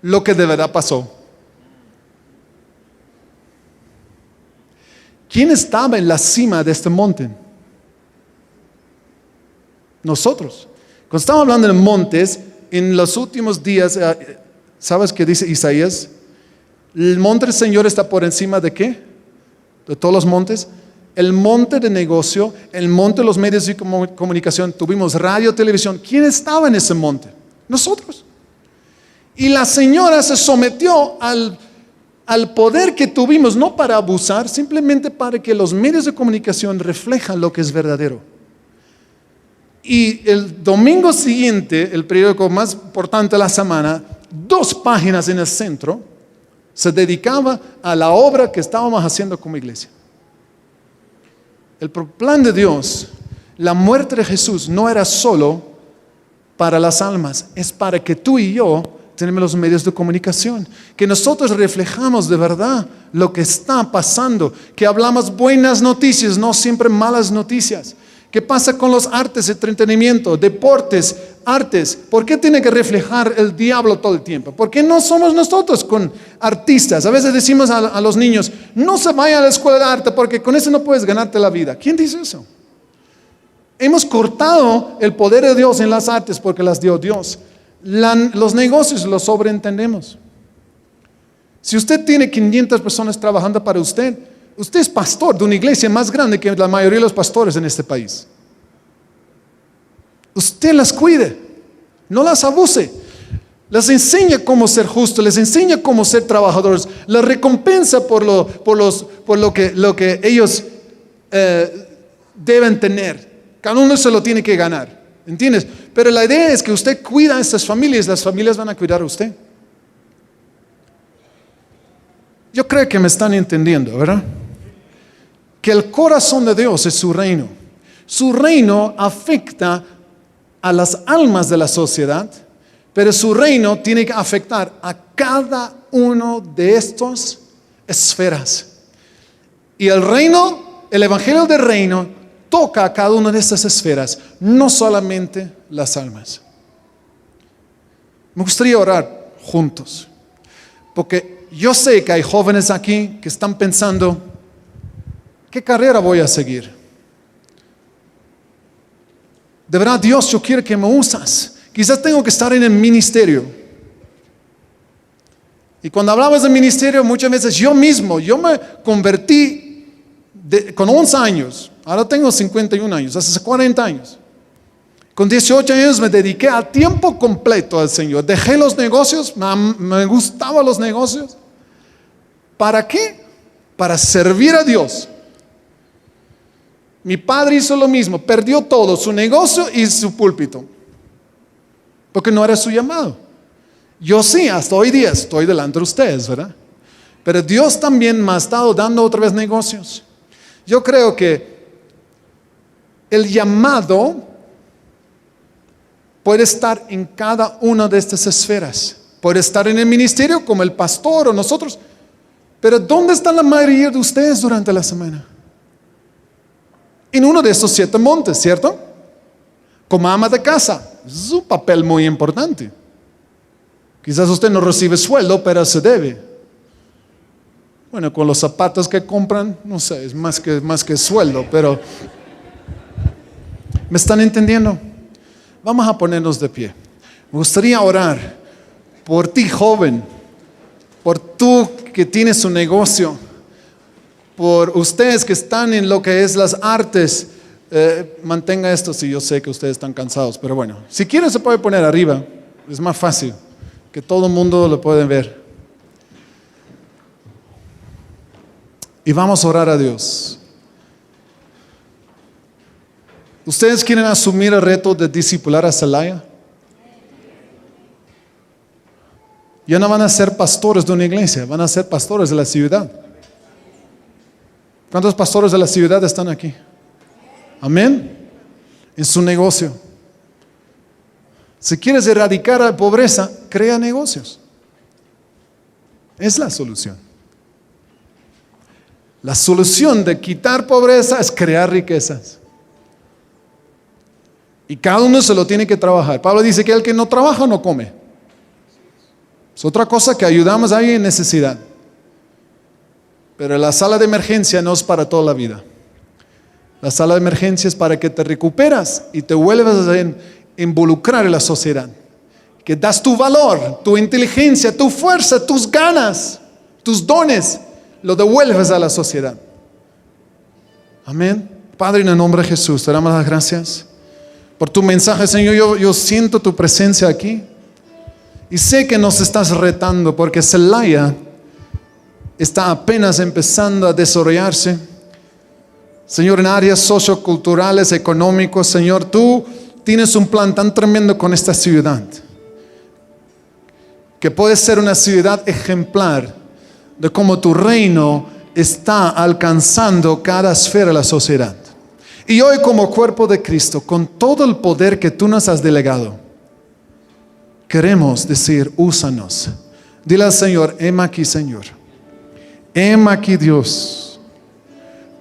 lo que de verdad pasó. ¿Quién estaba en la cima de este monte? Nosotros. Cuando estamos hablando de montes, en los últimos días, ¿sabes qué dice Isaías? El monte del Señor está por encima de ¿qué? De todos los montes. El monte de negocio, el monte de los medios de comunicación, tuvimos radio, televisión. ¿Quién estaba en ese monte? Nosotros. Y la señora se sometió al poder que tuvimos, no para abusar, simplemente para que los medios de comunicación reflejan lo que es verdadero. Y el domingo siguiente, el periódico más importante de la semana, 2 páginas en el centro, se dedicaba a la obra que estábamos haciendo como iglesia. El plan de Dios, la muerte de Jesús, no era solo para las almas, es para que tú y yo tenemos los medios de comunicación, que nosotros reflejamos de verdad lo que está pasando, que hablamos buenas noticias, no siempre malas noticias. ¿Qué pasa con los artes, entretenimiento, deportes, artes? ¿Por qué tiene que reflejar el diablo todo el tiempo? ¿Por qué no somos nosotros con artistas? A veces decimos a los niños, no se vaya a la escuela de arte porque con eso no puedes ganarte la vida. ¿Quién dice eso? Hemos cortado el poder de Dios en las artes porque las dio Dios. Los negocios los sobreentendemos. Si usted tiene 500 personas trabajando para usted, usted es pastor de una iglesia más grande que la mayoría de los pastores en este país. Usted las cuide, no las abuse. Les enseña cómo ser justo, les enseña cómo ser trabajadores, les recompensa por lo que ellos deben tener. Cada uno se lo tiene que ganar, ¿entiendes? Pero la idea es que usted cuida a estas familias, las familias van a cuidar a usted. Yo creo que me están entendiendo, ¿verdad? Que el corazón de Dios es su reino. Su reino afecta a las almas de la sociedad, pero su reino tiene que afectar a cada uno de estas esferas. Y el reino, el evangelio del reino, toca a cada una de estas esferas, no solamente las almas. Me gustaría orar juntos, porque yo sé que hay jóvenes aquí que están pensando, ¿qué carrera voy a seguir? De verdad, Dios, yo quiero que me usas. Quizás tengo que estar en el ministerio. Y cuando hablamos de ministerio, muchas veces yo me convertí con 11 años. Ahora tengo 51 años, hace 40 años. Con 18 años me dediqué a tiempo completo al Señor. Dejé los negocios, me gustaban los negocios. ¿Para qué? Para servir a Dios. Mi padre hizo lo mismo, perdió todo, su negocio y su púlpito, porque no era su llamado. Yo sí, hasta hoy día estoy delante de ustedes, ¿verdad? Pero Dios también me ha estado dando otra vez negocios. Yo creo que el llamado puede estar en cada una de estas esferas. Puede estar en el ministerio como el pastor o nosotros. Pero ¿dónde está la mayoría de ustedes durante la semana? En uno de esos 7 montes, ¿cierto? Como ama de casa. Es un papel muy importante. Quizás usted no recibe sueldo, pero se debe. Bueno, con los zapatos que compran, no sé, es más que sueldo, pero ¿me están entendiendo? Vamos a ponernos de pie. Me gustaría orar por ti, joven, por tú que tienes un negocio, por ustedes que están en lo que es las artes. Mantenga esto, si yo sé que ustedes están cansados, pero bueno, si quieren se puede poner arriba, es más fácil, que todo el mundo lo puede ver. Y vamos a orar a Dios. ¿Ustedes quieren asumir el reto de discipular a Celaya? Ya no van a ser pastores de una iglesia, van a ser pastores de la ciudad. ¿Cuántos pastores de la ciudad están aquí? Amén. En su negocio. Si quieres erradicar la pobreza, crea negocios. Es la solución. La solución de quitar pobreza es crear riquezas. Y cada uno se lo tiene que trabajar. Pablo dice que el que no trabaja no come. Es otra cosa que ayudamos a alguien en necesidad. Pero la sala de emergencia no es para toda la vida. La sala de emergencia es para que te recuperas y te vuelvas a involucrar en la sociedad. Que das tu valor, tu inteligencia, tu fuerza, tus ganas, tus dones, lo devuelves a la sociedad. Amén. Padre, en el nombre de Jesús, te damos las gracias por tu mensaje, Señor. Yo siento tu presencia aquí y sé que nos estás retando porque Celaya está apenas empezando a desarrollarse, Señor, en áreas socioculturales, económicos. Señor, tú tienes un plan tan tremendo con esta ciudad, que puede ser una ciudad ejemplar de cómo tu reino está alcanzando cada esfera de la sociedad. Y hoy, como cuerpo de Cristo, con todo el poder que tú nos has delegado, queremos decir: úsanos. Dile al Señor: heme aquí, Señor. Heme aquí, Dios.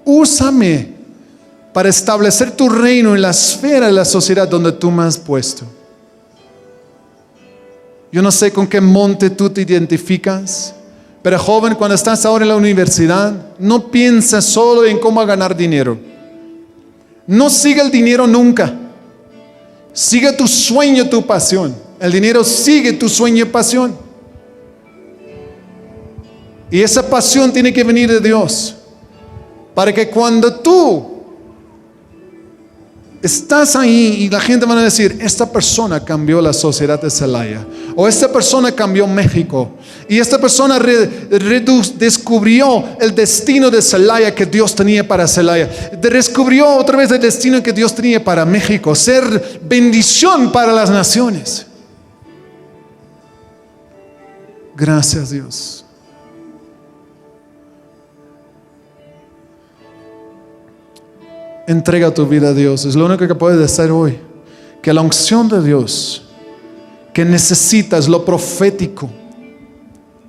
Úsame para establecer tu reino en la esfera de la sociedad donde tú me has puesto. Yo no sé con qué monte tú te identificas, pero joven, cuando estás ahora en la universidad, no pienses solo en cómo ganar dinero. No siga el dinero nunca. Sigue tu sueño, tu pasión. El dinero sigue tu sueño y pasión. Y esa pasión tiene que venir de Dios, para que cuando tú estás ahí y la gente va a decir: esta persona cambió la sociedad de Celaya, o esta persona cambió México, y esta persona descubrió el destino de Celaya que Dios tenía para Celaya, descubrió otra vez el destino que Dios tenía para México, ser bendición para las naciones. Gracias, Dios. Entrega tu vida a Dios. Es lo único que puedes hacer hoy. Que la unción de Dios que necesitas, lo profético.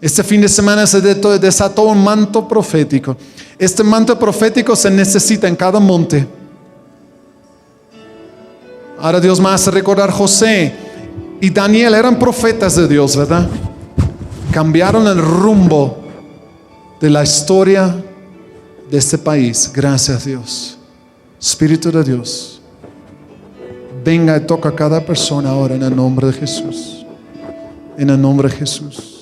Este fin de semana se desató un manto profético. Este manto profético se necesita en cada monte. Ahora Dios me hace recordar: José y Daniel eran profetas de Dios, ¿verdad? Cambiaron el rumbo de la historia de este país. Gracias, Dios. Espíritu de Dios, venga y toca a cada persona ahora en el nombre de Jesús. En el nombre de Jesús.